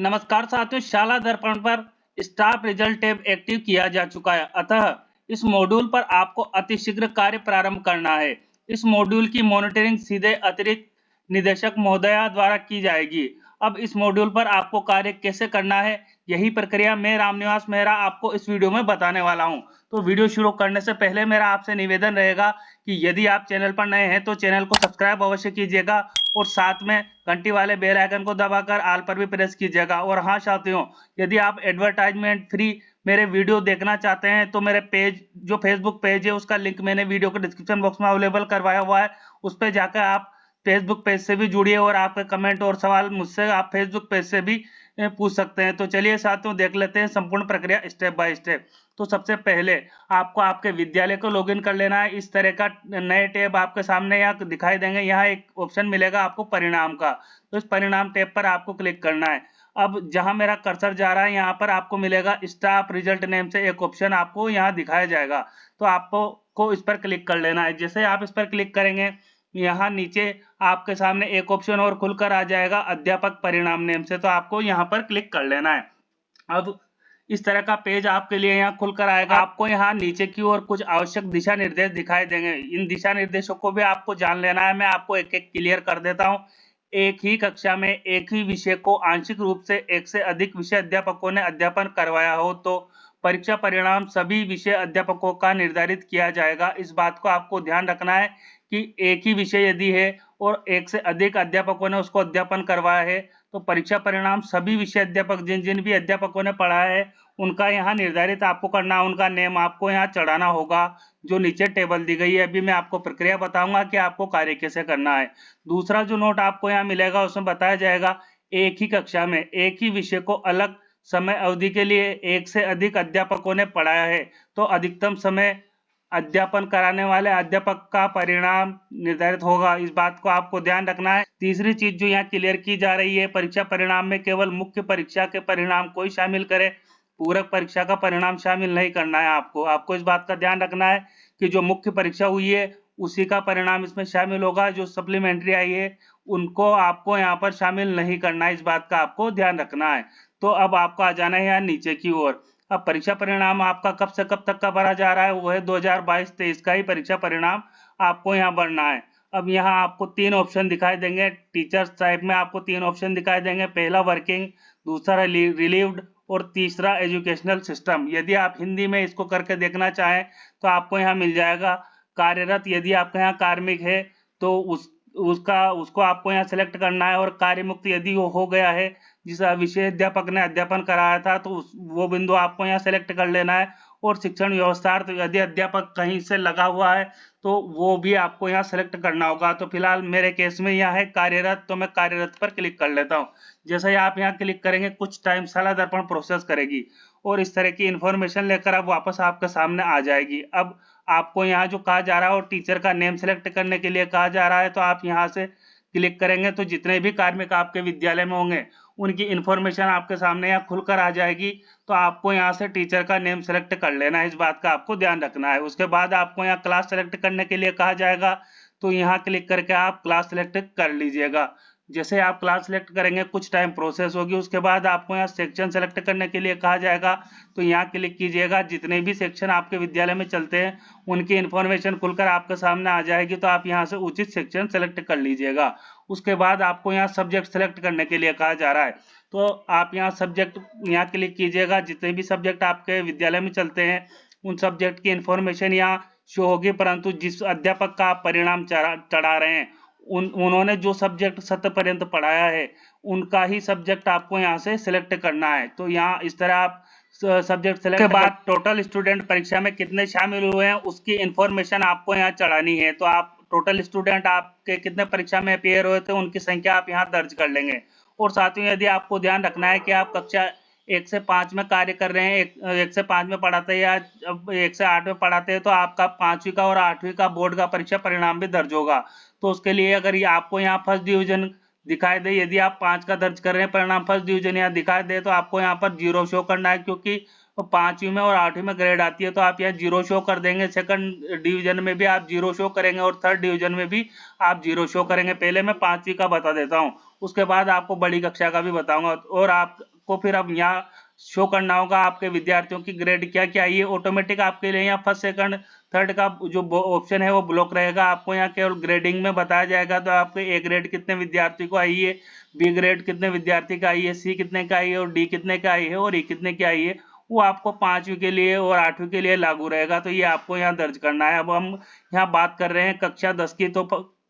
नमस्कार साथियों, शाला दर्पण पर स्टाफ रिजल्ट टैब एक्टिव किया जा चुका है। अतः इस मॉड्यूल पर आपको अतिशीघ्र कार्य प्रारंभ करना है। इस मॉड्यूल की मॉनिटरिंग सीधे अतिरिक्त निदेशक महोदया द्वारा की जाएगी। अब इस मॉड्यूल पर आपको कार्य कैसे करना है, यही प्रक्रिया मैं रामनिवास मेहरा आपको इस वीडियो में बताने वाला हूं। तो वीडियो शुरू करने से पहले मेरा आपसे निवेदन रहेगा कि यदि आप चैनल पर नए हैं तो चैनल को सब्सक्राइब अवश्य कीजिएगा और साथ में घंटी वाले बेल आइकन को दबाकर ऑल पर भी प्रेस कीजिएगा। और हाँ साथियों, यदि आप एडवर्टाइजमेंट फ्री मेरे वीडियो देखना चाहते हैं तो मेरे पेज जो फेसबुक पेज है उसका लिंक मैंने वीडियो के डिस्क्रिप्शन बॉक्स में अवेलेबल करवाया हुआ है। उस पर जाकर आप फेसबुक पेज से भी जुड़िए और आपके कमेंट और सवाल मुझसे आप फेसबुक पेज से भी पूछ सकते हैं। तो चलिए साथियों, देख लेते हैं संपूर्ण प्रक्रिया स्टेप बाय स्टेप। तो सबसे पहले आपको आपके विद्यालय को लॉगिन कर लेना है। इस तरह का नए टैब आपके सामने यहाँ दिखाई देंगे। यहाँ एक ऑप्शन मिलेगा आपको परिणाम का, तो इस परिणाम टैब पर आपको क्लिक करना है। अब जहां मेरा कर्सर जा रहा है यहाँ पर आपको मिलेगा स्टाफ रिजल्ट नेम से एक ऑप्शन आपको यहाँ दिखाया जाएगा, तो आपको इस पर क्लिक कर लेना है। जैसे आप इस पर क्लिक करेंगे, यहाँ नीचे आपके सामने एक ऑप्शन और खुलकर आ जाएगा अध्यापक परिणाम नेम से, तो आपको यहाँ पर क्लिक कर लेना है। अब इस तरह का पेज आपके लिए यहाँ खुलकर आएगा। आपको यहाँ नीचे की ओर कुछ आवश्यक दिशा निर्देश दिखाई देंगे। इन दिशा निर्देशों को भी आपको जान लेना है। मैं आपको एक एक क्लियर कर देता हूँ। एक ही कक्षा में एक ही विषय को आंशिक रूप से एक से अधिक विषय अध्यापकों ने अध्यापन करवाया हो तो परीक्षा परिणाम सभी विषय अध्यापकों का निर्धारित किया जाएगा। इस बात को आपको ध्यान रखना है कि एक ही विषय यदि है और एक से अधिक अध्यापकों ने उसको अध्यापन करवाया है तो परीक्षा परिणाम सभी विषय अध्यापक जिन जिन भी अध्यापकों ने पढ़ाया है उनका यहाँ निर्धारित आपको करना है। उनका नेम आपको यहाँ चढ़ाना होगा जो नीचे टेबल दी गई है। अभी मैं आपको प्रक्रिया बताऊंगा कि आपको कार्य कैसे करना है। दूसरा जो नोट आपको यहाँ मिलेगा उसमें बताया जाएगा एक ही कक्षा में एक ही विषय को अलग समय अवधि के लिए एक से अधिक अध्यापकों ने पढ़ाया है तो अधिकतम समय अध्यापन कराने वाले अध्यापक का परिणाम निर्धारित होगा। इस बात को आपको ध्यान रखना है। तीसरी चीज जो यहाँ क्लियर की जा रही है, परीक्षा परिणाम में केवल मुख्य परीक्षा के परिणाम को ही शामिल करे, पूरक परीक्षा का परिणाम शामिल नहीं करना है। आपको इस बात का ध्यान रखना है कि जो मुख्य परीक्षा हुई है उसी का परिणाम इसमें शामिल होगा। जो सप्लीमेंट्री आई है उनको आपको यहाँ पर शामिल नहीं करना है। इस बात का आपको ध्यान रखना है। तो अब आपको आ जाना है यहाँ नीचे की ओर। अब परीक्षा परिणाम आपका कब से कब तक का भरा जा रहा है, वो है 2022-23 का ही परीक्षा परिणाम आपको यहाँ भरना है। अब यहाँ आपको तीन ऑप्शन दिखाई देंगे। टीचर्स टाइप में आपको तीन ऑप्शन दिखाई देंगे, पहला वर्किंग, दूसरा रिलीव्ड और तीसरा एजुकेशनल सिस्टम। यदि आप हिंदी में इसको करके देखना चाहें तो आपको यहाँ मिल जाएगा कार्यरत। यदि आपके यहाँ कार्मिक है तो उसको आपको यहाँ सेलेक्ट करना है। और कार्य मुक्त यदि वो हो गया है, जिस विषय अध्यापक ने अध्यापन कराया था, तो वो बिंदु आपको यहाँ सेलेक्ट कर लेना है। और शिक्षण व्यवस्थार्थ यदि अध्यापक कहीं से लगा हुआ है तो वो भी आपको यहाँ सेलेक्ट करना होगा। तो फिलहाल मेरे केस में यहाँ है कार्यरत, तो मैं कार्यरत पर क्लिक कर लेता हूँ। जैसे ही आप यहाँ क्लिक करेंगे कुछ टाइम शाला दर्पण प्रोसेस करेगी और इस तरह की इंफॉर्मेशन लेकर अब वापस आपके सामने आ जाएगी। अब आपको यहाँ जो कहा जा रहा है और टीचर का नेम सेलेक्ट करने के लिए कहा जा रहा है, तो आप यहाँ से क्लिक करेंगे तो जितने भी कार्मिक आपके विद्यालय में होंगे उनकी इंफॉर्मेशन आपके सामने यहाँ खुलकर आ जाएगी। तो आपको यहाँ से टीचर का नेम सेलेक्ट कर लेना है। इस बात का आपको ध्यान रखना है। उसके बाद आपको यहाँ क्लास सेलेक्ट करने के लिए कहा जाएगा, तो यहाँ क्लिक करके आप क्लास सेलेक्ट कर लीजिएगा। जैसे आप क्लास सेलेक्ट करेंगे कुछ टाइम प्रोसेस होगी। उसके बाद आपको यहाँ सेक्शन सेलेक्ट करने के लिए कहा जाएगा, तो यहाँ क्लिक कीजिएगा। जितने भी सेक्शन आपके विद्यालय में चलते हैं उनकी इंफॉर्मेशन खुलकर आपके सामने आ जाएगी, तो आप यहाँ से उचित सेक्शन सेलेक्ट कर लीजिएगा। उसके बाद आपको यहाँ सब्जेक्ट सेलेक्ट करने के लिए कहा जा रहा है, तो आप यहाँ सब्जेक्ट यहाँ क्लिक कीजिएगा। जितने भी सब्जेक्ट आपके विद्यालय में चलते हैं उन सब्जेक्ट की इंफॉर्मेशन यहाँ शो होगी, परंतु जिस अध्यापक का आप परिणाम चढ़ा रहे हैं उन्होंने जो सब्जेक्ट 7 पर्यंत पढ़ाया है उनका ही सब्जेक्ट आपको यहाँ से सिलेक्ट करना है। तो यहाँ इस तरह आप सब्जेक्ट सेलेक्ट के बाद टोटल स्टूडेंट परीक्षा में कितने शामिल हुए हैं उसकी इंफॉर्मेशन आपको यहाँ चढ़ानी है। तो आप टोटल स्टूडेंट आपके कितने परीक्षा में अपेयर हुए थे उनकी संख्या आप यहाँ दर्ज कर लेंगे। और साथ ही यदि आपको ध्यान रखना है कि आप कक्षा 1 से 5 में कार्य कर रहे हैं, 1 से 5 में पढ़ाते हैं या 1 से 8 में पढ़ाते हैं, तो आपका 5वीं का और 8वीं का बोर्ड का परीक्षा परिणाम भी दर्ज होगा। तो उसके लिए अगर ये आपको यहाँ फर्स्ट डिवीजन दिखाई दे, यदि आप 5 का दर्ज कर रहे हैं परिणाम फर्स्ट डिवीजन यहाँ दिखाई दे, तो आपको यहाँ पर 0 शो करना है, क्योंकि 5वीं में और 8वीं में ग्रेड आती है तो आप यहाँ 0 शो कर देंगे। सेकंड डिवीजन में भी आप 0 शो करेंगे और थर्ड डिवीजन में भी आप 0 शो करेंगे। पहले मैं 5वीं का बता देता हूँ। उसके बाद आपको बड़ी कक्षा का भी बताऊंगा। और आपको फिर अब यहाँ शो करना होगा आपके विद्यार्थियों की ग्रेड क्या क्या आई है। ऑटोमेटिक आपके लिए यहाँ फर्स्ट सेकंड थर्ड का जो ऑप्शन है वो ब्लॉक रहेगा, आपको यहाँ केवल ग्रेडिंग में बताया जाएगा। तो आपके ए ग्रेड कितने विद्यार्थी को आई है, बी ग्रेड कितने विद्यार्थी का आई है, सी कितने का आई है, और डी कितने का आई है, और ई कितने की आई है, वो आपको 5वीं के लिए और 8वीं के लिए लागू रहेगा। तो ये आपको यहाँ दर्ज करना है। अब हम यहाँ बात कर रहे हैं कक्षा 10 की। तो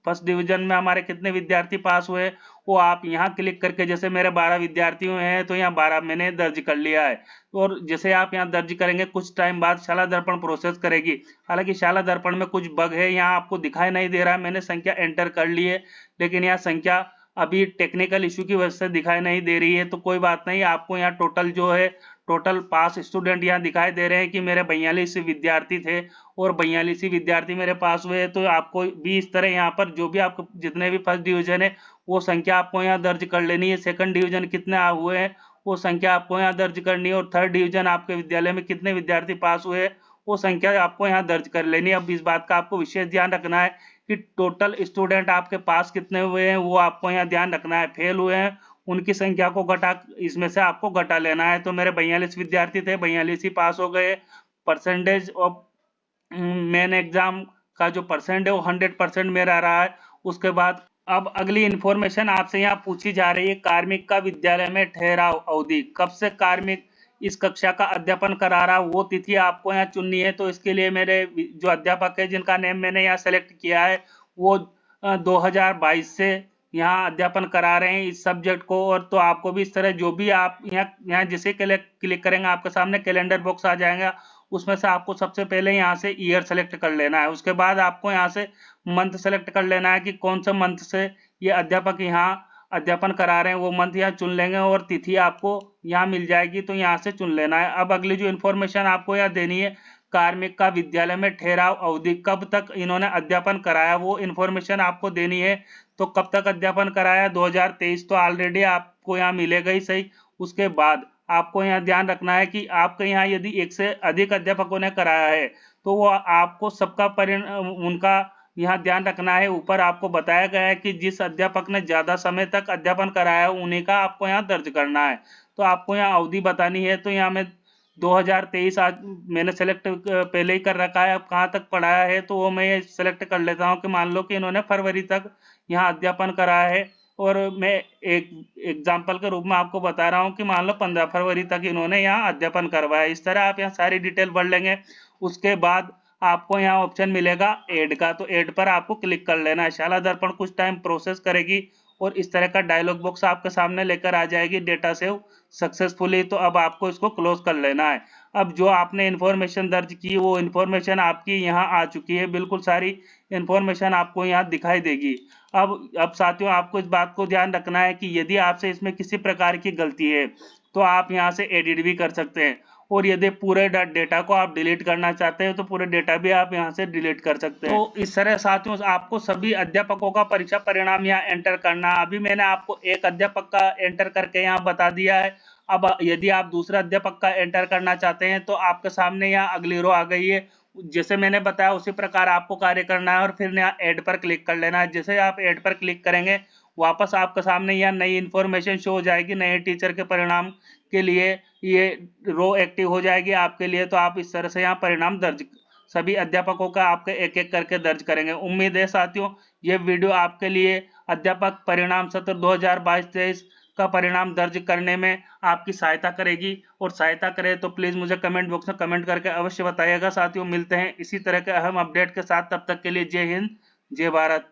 फर्स्ट डिवीजन में हमारे कितने विद्यार्थी पास हुए, वो आप यहाँ क्लिक करके, जैसे मेरे 12 विद्यार्थी हुए हैं तो यहाँ 12 मैंने दर्ज कर लिया है। और जैसे आप यहाँ दर्ज करेंगे कुछ टाइम बाद शाला दर्पण प्रोसेस करेगी। हालांकि शाला दर्पण में कुछ बग है, यहाँ आपको दिखाई नहीं दे रहा है। मैंने संख्या एंटर कर ली है, लेकिन यहाँ संख्या अभी टेक्निकल इशू की वजह से दिखाई नहीं दे रही है। तो कोई बात नहीं, आपको यहाँ टोटल जो है टोटल पास स्टूडेंट यहाँ दिखाई दे रहे हैं कि मेरे 42 विद्यार्थी थे और 42 विद्यार्थी मेरे पास हुए। तो आपको भी इस तरह यहाँ पर जो भी आपको जितने भी फर्स्ट डिवीजन है वो संख्या आपको यहाँ दर्ज कर लेनी है। सेकंड डिवीजन कितने हुए हैं वो संख्या आपको यहाँ दर्ज करनी है। और थर्ड डिवीजन आपके विद्यालय में कितने विद्यार्थी पास हुए वो संख्या आपको यहाँ दर्ज कर लेनी है। अब इस बात का आपको विशेष ध्यान रखना है कि टोटल स्टूडेंट आपके पास कितने हुए हैं वो आपको यहाँ ध्यान रखना है। फेल हुए हैं उनकी संख्या को घटा, इसमें से आपको घटा लेना है। तो मेरे 42 विद्यार्थी थे, 42 ही पास हो गए। परसेंटेज ऑफ मेन एग्जाम का जो परसेंट है वो 100% मेरा रहा है। उसके बाद अब अगली इंफॉर्मेशन आपसे यहाँ पूछी जा रही है, कार्मिक का विद्यालय में ठहराव अवधि कब से कार्मिक इस कक्षा का अध्यापन करा रहा, वो तिथि आपको यहाँ चुननी है। तो इसके लिए मेरे जो अध्यापक है जिनका नेम मैंने यहाँ सेलेक्ट किया है वो 2022 से यहाँ अध्यापन करा रहे हैं इस सब्जेक्ट को। और तो आपको भी इस तरह जो भी आप यहाँ जिसे क्लिक करेंगे आपके सामने कैलेंडर बॉक्स आ जाएगा, उसमें से आपको सबसे पहले यहाँ से ईयर सेलेक्ट कर लेना है। उसके बाद आपको यहाँ से मंथ सेलेक्ट कर लेना है कि कौन सा मंथ से ये अध्यापक यहाँ अध्यापन करा रहे हैं, वो मंथ यहाँ चुन लेंगे और तिथि आपको यहाँ मिल जाएगी, तो यहाँ से चुन लेना है। अब अगली जो इन्फॉर्मेशन आपको यहाँ देनी है, कार्मिक का विद्यालय में ठहराव अवधि कब तक इन्होंने अध्यापन कराया वो इन्फॉर्मेशन आपको देनी है। तो कब तक अध्यापन कराया, 2023 तो ऑलरेडी आपको यहाँ मिलेगा ही सही। उसके बाद आपको यहाँ ध्यान रखना है कि आपके यहाँ यदि एक से अधिक अध्यापकों ने कराया है तो वो आपको सबका उनका यहाँ ध्यान रखना है। ऊपर आपको बताया गया है कि जिस अध्यापक ने ज्यादा समय तक अध्यापन कराया है उन्हीं का आपको यहाँ दर्ज करना है। तो आपको यहाँ अवधि बतानी है। तो यहाँ मैं 2023 आज मैंने सेलेक्ट पहले ही कर रखा है, अब कहाँ तक पढ़ाया है तो वो मैं सेलेक्ट कर लेता हूँ कि मान लो कि इन्होंने फरवरी तक यहाँ अध्यापन कराया है। और मैं एक एग्जाम्पल के रूप में आपको बता रहा हूँ कि मान लो 15 फरवरी तक इन्होंने यहाँ अध्यापन करवाया। इस तरह आप यहाँ सारी डिटेल भर लेंगे। उसके बाद आपको यहाँ ऑप्शन मिलेगा ऐड का, तो ऐड पर आपको क्लिक कर लेना है। शाला दर्पण कुछ टाइम प्रोसेस करेगी और इस तरह का डायलॉग बॉक्स आपके सामने लेकर आ जाएगी, डेटा सेव सक्सेसफुली। तो अब आपको इसको क्लोज कर लेना है। अब जो आपने इंफॉर्मेशन दर्ज की वो इंफॉर्मेशन आपकी यहाँ आ चुकी है, बिल्कुल सारी इंफॉर्मेशन आपको यहाँ दिखाई देगी। अब साथियों आपको इस बात को ध्यान रखना है कि यदि आपसे इसमें किसी प्रकार की गलती है तो आप यहाँ से एडिट भी कर सकते हैं। और यदि पूरे डेटा को आप डिलीट करना चाहते हैं तो पूरे डेटा भी आप यहाँ से डिलीट कर सकते हैं। तो इस तरह साथियों आपको सभी अध्यापकों का परीक्षा परिणाम यहाँ एंटर करना। अभी मैंने आपको एक अध्यापक का एंटर करके यहाँ बता दिया है। अब यदि आप दूसरा अध्यापक का एंटर करना चाहते हैं तो आपके सामने यहाँ अगली रो आ गई है। जैसे मैंने बताया उसी प्रकार आपको कार्य करना है और फिर यहाँ ऐड पर क्लिक कर लेना है। जैसे आप ऐड पर क्लिक करेंगे वापस आपके सामने यहाँ नई इन्फॉर्मेशन शो हो जाएगी, नए टीचर के परिणाम के लिए ये रो एक्टिव हो जाएगी आपके लिए। तो आप इस तरह से यहाँ परिणाम दर्ज सभी अध्यापकों का आपके एक एक करके दर्ज करेंगे। उम्मीद है साथियों ये वीडियो आपके लिए अध्यापक परिणाम सत्र 2022-23 का परिणाम दर्ज करने में आपकी सहायता करेगी। और सहायता करे तो प्लीज मुझे कमेंट बॉक्स में कमेंट करके अवश्य बताइएगा। साथियों मिलते हैं इसी तरह के अहम अपडेट के साथ, तब तक के लिए जय हिंद जय भारत।